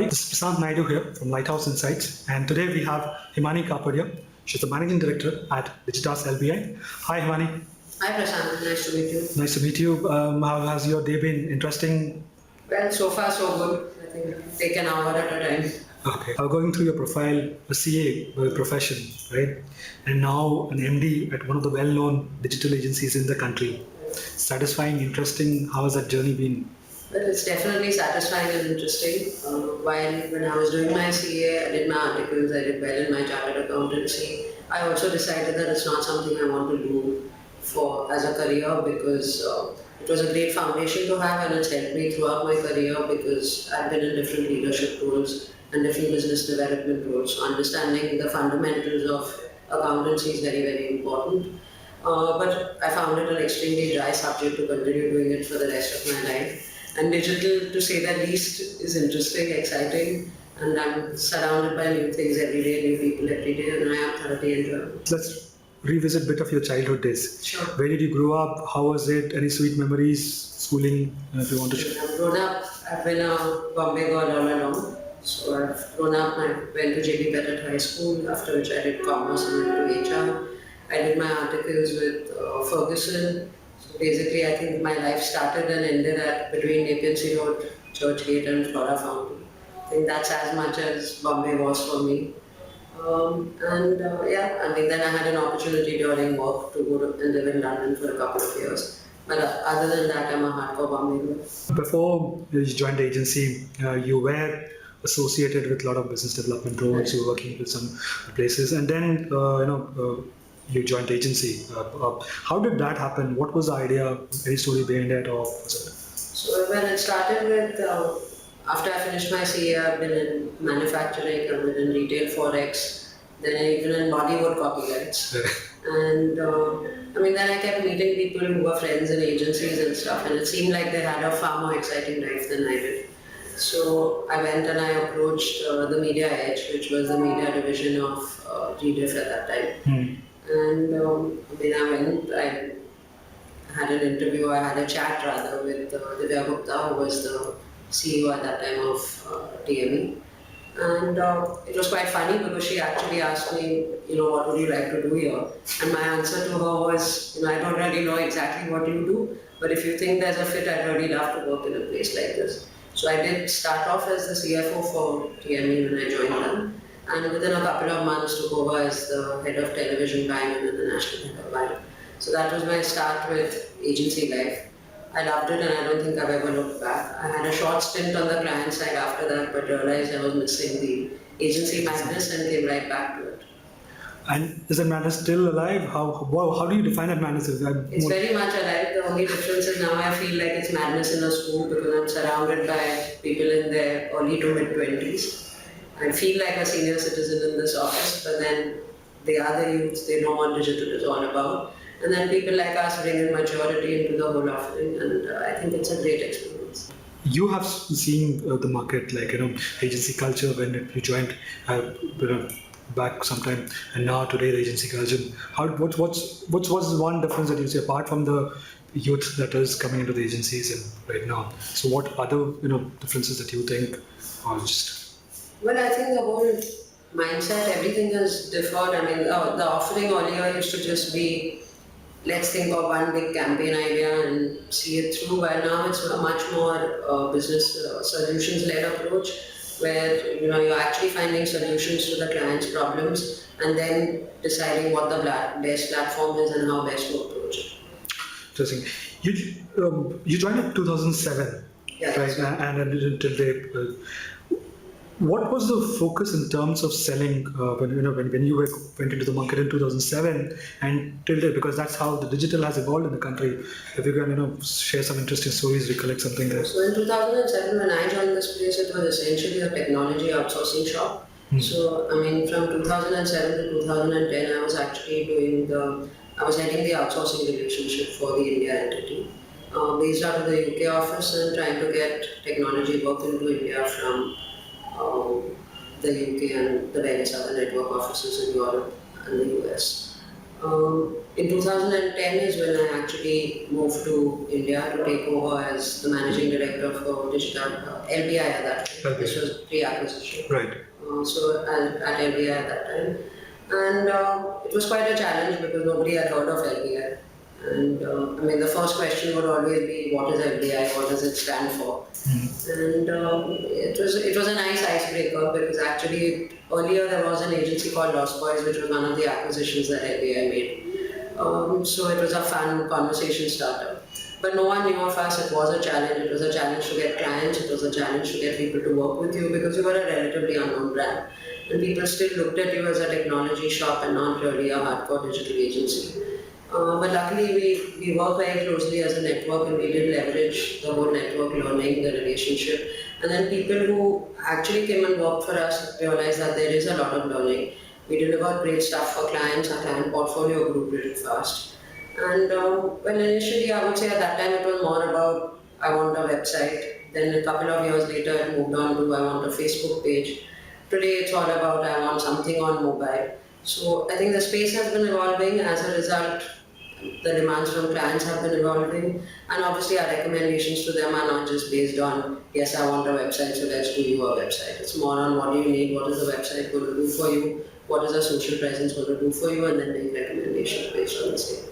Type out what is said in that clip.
This is Prashant Naidu here from Lighthouse Insights, and today we have Himani Kapadia. She's the Managing Director at DigitasLBi. Hi, Himani. Hi Prashant, nice to meet you. Nice to meet you. How has your day been? Interesting? Well, so far so good. I think take an hour at a time. Okay. Going through your profile, a CA by profession, right? And now an MD at one of the well-known digital agencies in the country. Satisfying, interesting. How has that journey been? Well, it's definitely satisfying and interesting. When I was doing my CA, I did my articles, I did well in my chartered accountancy. I also decided that it's not something I want to do as a career because it was a great foundation to have, and it's helped me throughout my career because I've been in different leadership roles and different business development roles. So understanding the fundamentals of accountancy is very, very important. But I found it an extremely dry subject to continue doing it for the rest of my life. And digital, to say the least, is interesting, exciting, and I'm surrounded by new things every day, new people every day, and I am thoroughly enjoying it. Let's revisit a bit of your childhood days. Sure. Where did you grow up? How was it? Any sweet memories? Schooling, if you want to share. I've grown up, I've been a Bombay girl all along. So I've grown up, I went to JB Pettit High School, after which I did commerce and went to HR. I did my articles with Ferguson. So basically, I think my life started and ended at between Nepean Sea Road, Churchgate and Flora Fountain. I think that's as much as Bombay was for me. Then I had an opportunity during work to go and live in London for a couple of years. But other than that, I'm a hardcore Bombay girl. Before you joined the agency, you were associated with a lot of business development roles. Right. You were working with some places, and then you joined the agency. How did that happen? What was the idea? Any story behind it, or was it? So when it started with, after I finished my CA, I've been in manufacturing, I've been in retail forex, then even in Bollywood copyrights. And then I kept meeting people who were friends in agencies and stuff, and it seemed like they had a far more exciting life than I did. So I went and I approached the Media Edge, which was the media division of GDIF at that time. And I had an interview, I had a chat rather with Divya Gupta, who was the CEO at that time of TME. And it was quite funny because she actually asked me, what would you like to do here? And my answer to her was, I don't really know exactly what you do, but if you think there's a fit, I'd really love to work in a place like this. So I did start off as the CFO for TME when I joined them. And within a couple of months took over as the head of television buying and then the national head of buying. So that was my start with agency life. I loved it and I don't think I've ever looked back. I had a short stint on the client side after that, but realized I was missing the agency madness and came right back to it. And is that madness still alive? How do you define that madness? It's very much alive. The only difference is now I feel like it's madness in a school because I'm surrounded by people in their early to mid-20s. I feel like a senior citizen in this office, but then the other youths, they know what digital is all about. And then people like us bring in maturity into the whole offering, and I think it's a great experience. You have seen the market, agency culture when you joined back sometime, and now today the agency culture. What was one difference that you see apart from the youth that is coming into the agencies right now? So what other differences that you think are just? Well, I think the whole mindset, everything has differed. The offering earlier used to just be, let's think of one big campaign idea and see it through. While now it's a much more business solutions-led approach, where you're actually finding solutions to the client's problems and then deciding what the best platform is and how best to approach it. Interesting. You joined in 2007, yeah, right? And until date. What was the focus in terms of selling when you went into the market in 2007 and till date? Because that's how the digital has evolved in the country. If you can share some interesting stories, recollect something there. So in 2007, when I joined this place, it was essentially a technology outsourcing shop. So from 2007 to 2010, I was actually I was heading the outsourcing relationship for the India entity, based out of the UK office and trying to get technology work into India from the UK and the various other network offices in Europe and the US. In 2010 is when I actually moved to India to take over as the managing director for LBI at that time. LBI. This was pre-acquisition. Right. So at LBI at that time. And it was quite a challenge because nobody had heard of LBI. And I mean, the first question would always be, what is LBI? What does it stand for? And it was a nice icebreaker because actually earlier there was an agency called Lost Boys, which was one of the acquisitions that LBI made. So it was a fun conversation starter. But no one knew of us. It was a challenge. It was a challenge to get clients. It was a challenge to get people to work with you because you were a relatively unknown brand. And people still looked at you as a technology shop and not really a hardcore digital agency. But luckily, we work very closely as a network and we did leverage the whole network learning, the relationship. And then people who actually came and worked for us realized that there is a lot of learning. We delivered great stuff for clients, our client portfolio grew pretty fast. And well, initially I would say at that time it was more about I want a website. Then a couple of years later it moved on to I want a Facebook page. Today it's all about I want something on mobile. So I think the space has been evolving. As a result, the demands from clients have been evolving, and obviously our recommendations to them are not just based on yes, I want a website, so let's do you a website. It's more on what do you need, what is the website going to do for you, what is the social presence going to do for you, and then make recommendations based on the same.